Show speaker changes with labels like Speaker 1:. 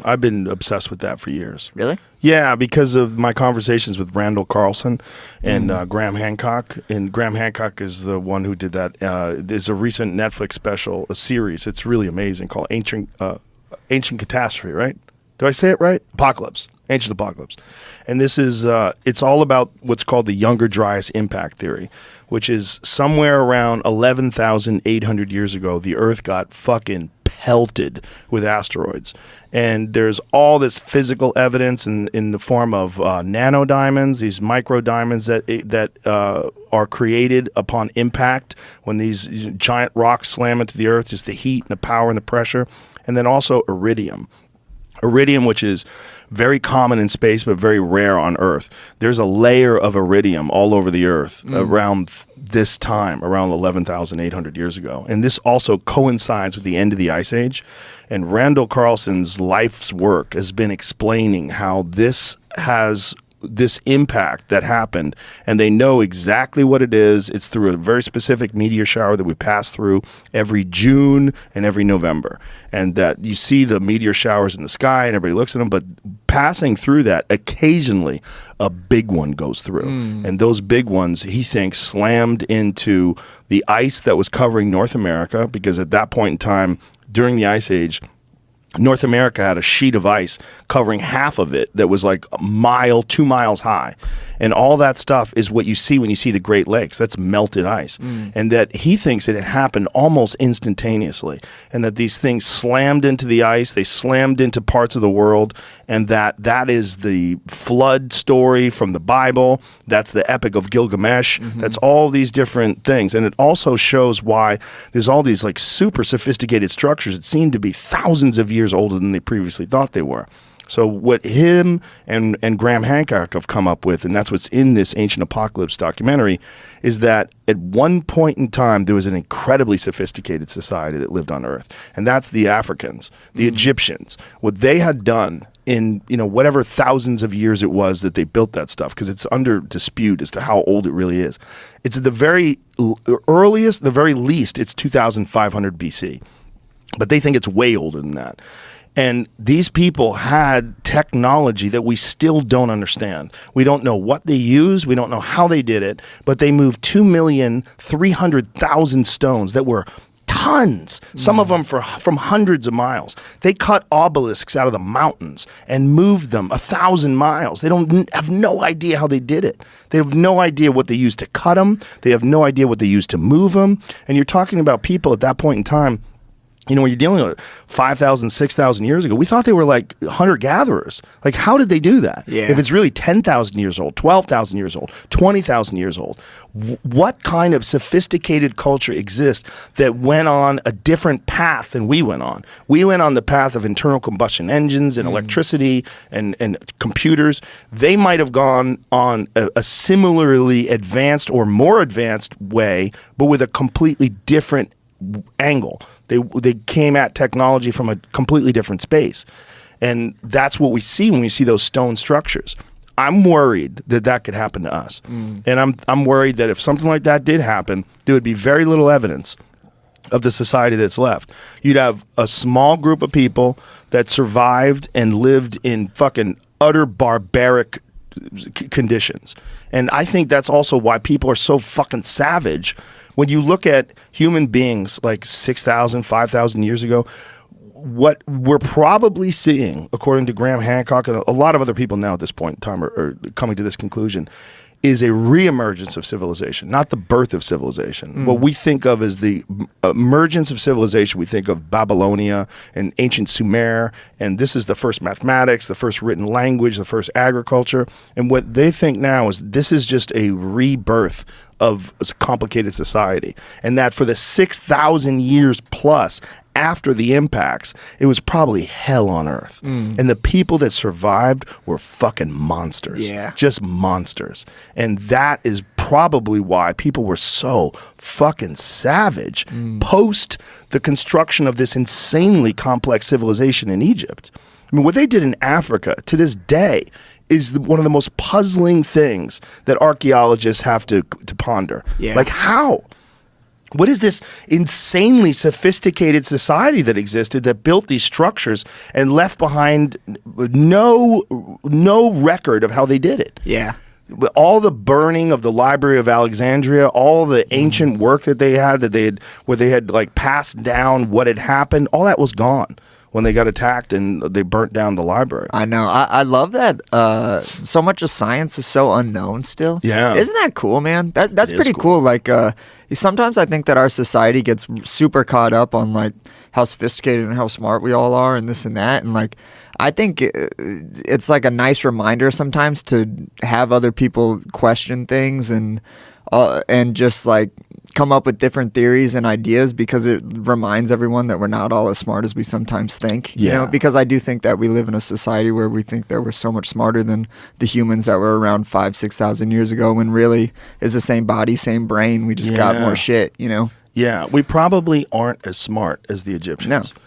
Speaker 1: stone. I've been obsessed with that for years.
Speaker 2: Really?
Speaker 1: Yeah, because of my conversations with Randall Carlson and Graham Hancock. And Graham Hancock is the one who did that. There's a recent Netflix special, a series. It's really amazing called Ancient Catastrophe, right? Do I say it right? Apocalypse. Ancient Apocalypse. And this is, it's all about what's called the Younger Dryas impact theory, which is somewhere around 11,800 years ago, the Earth got fucking pelted with asteroids. And there's all this physical evidence in the form of nanodiamonds, these micro diamonds that are created upon impact when these giant rocks slam into the Earth, just the heat and the power and the pressure. And then also iridium. Iridium, which is very common in space but very rare on Earth. There's a layer of iridium all over the Earth around this time, around 11,800 years ago. And this also coincides with the end of the Ice Age. And Randall Carlson's life's work has been explaining how this has this impact that happened, and they know exactly what it is. It's through a very specific meteor shower that we pass through every June and every November, and that you see the meteor showers in the sky and everybody looks at them, but passing through that, occasionally a big one goes through. And those big ones, he thinks, slammed into the ice that was covering North America, because at that point in time during the Ice Age, North America had a sheet of ice covering half of it that was like a mile, 2 miles high. And all that stuff is what you see when you see the Great Lakes. That's melted ice. And that he thinks that it happened almost instantaneously. And that these things slammed into the ice, they slammed into parts of the world, and that is the flood story from the Bible. That's the Epic of Gilgamesh. That's all these different things. And it also shows why there's all these like super sophisticated structures that seem to be thousands of years older than they previously thought they were. So what him and Graham Hancock have come up with, and that's what's in this Ancient Apocalypse documentary, is that at one point in time there was an incredibly sophisticated society that lived on Earth, and that's the Africans, the Egyptians. What they had done in whatever thousands of years it was that they built that stuff, because it's under dispute as to how old it really is. It's at the very earliest, the very least, it's 2,500 BC, but they think it's way older than that. And these people had technology that we still don't understand. We don't know what they used. We don't know how they did it. But they moved 2,300,000 stones that were tons, some of them from hundreds of miles. They cut obelisks out of the mountains and moved them 1,000 miles. They don't have no idea how they did it. They have no idea what they used to cut them. They have no idea what they used to move them. And you're talking about people at that point in time, when you're dealing with 5,000, 6,000 years ago, we thought they were like hunter-gatherers. Like, how did they do that?
Speaker 2: Yeah.
Speaker 1: If it's really 10,000 years old, 12,000 years old, 20,000 years old, what kind of sophisticated culture exists that went on a different path than we went on? We went on the path of internal combustion engines and electricity and computers. They might have gone on a similarly advanced or more advanced way, but with a completely different angle. They came at technology from a completely different space. And that's what we see when we see those stone structures. I'm worried that that could happen to us. And I'm worried that if something like that did happen, there would be very little evidence of the society that's left. You'd have a small group of people that survived and lived in fucking utter barbaric conditions. And I think that's also why people are so fucking savage. When you look at human beings like 6,000, 5,000 years ago, what we're probably seeing, according to Graham Hancock and a lot of other people now at this point in time are coming to this conclusion, is a reemergence of civilization, not the birth of civilization. What we think of as the emergence of civilization, we think of Babylonia and ancient Sumer, and this is the first mathematics, the first written language, the first agriculture. And what they think now is this is just a rebirth of a complicated society, and that for the 6,000 years plus after the impacts, it was probably hell on earth. And the people that survived were fucking monsters.
Speaker 2: Yeah.
Speaker 1: Just monsters. And that is probably why people were so fucking savage post the construction of this insanely complex civilization in Egypt. I mean, what they did in Africa to this day is one of the most puzzling things that archaeologists have to ponder.
Speaker 2: Yeah.
Speaker 1: Like, how? What is this insanely sophisticated society that existed that built these structures and left behind no record of how they did it?
Speaker 2: Yeah.
Speaker 1: All the burning of the Library of Alexandria, all the ancient work that they had, where they had like passed down what had happened, all that was gone when they got attacked and they burnt down the library.
Speaker 2: I know. I love that so much of science is so unknown still.
Speaker 1: Yeah.
Speaker 2: Isn't that cool, man? That's pretty cool. Like, sometimes I think that our society gets super caught up on, like, how sophisticated and how smart we all are and this and that. And, like, I think it's, like, a nice reminder sometimes to have other people question things and just, like, come up with different theories and ideas, because it reminds everyone that we're not all as smart as we sometimes think. You know, because I do think that we live in a society where we think that we're so much smarter than the humans that were around 5,000-6,000 years ago, when really is the same body, same brain. We just got more shit, you know?
Speaker 1: Yeah, we probably aren't as smart as the Egyptians.
Speaker 2: No.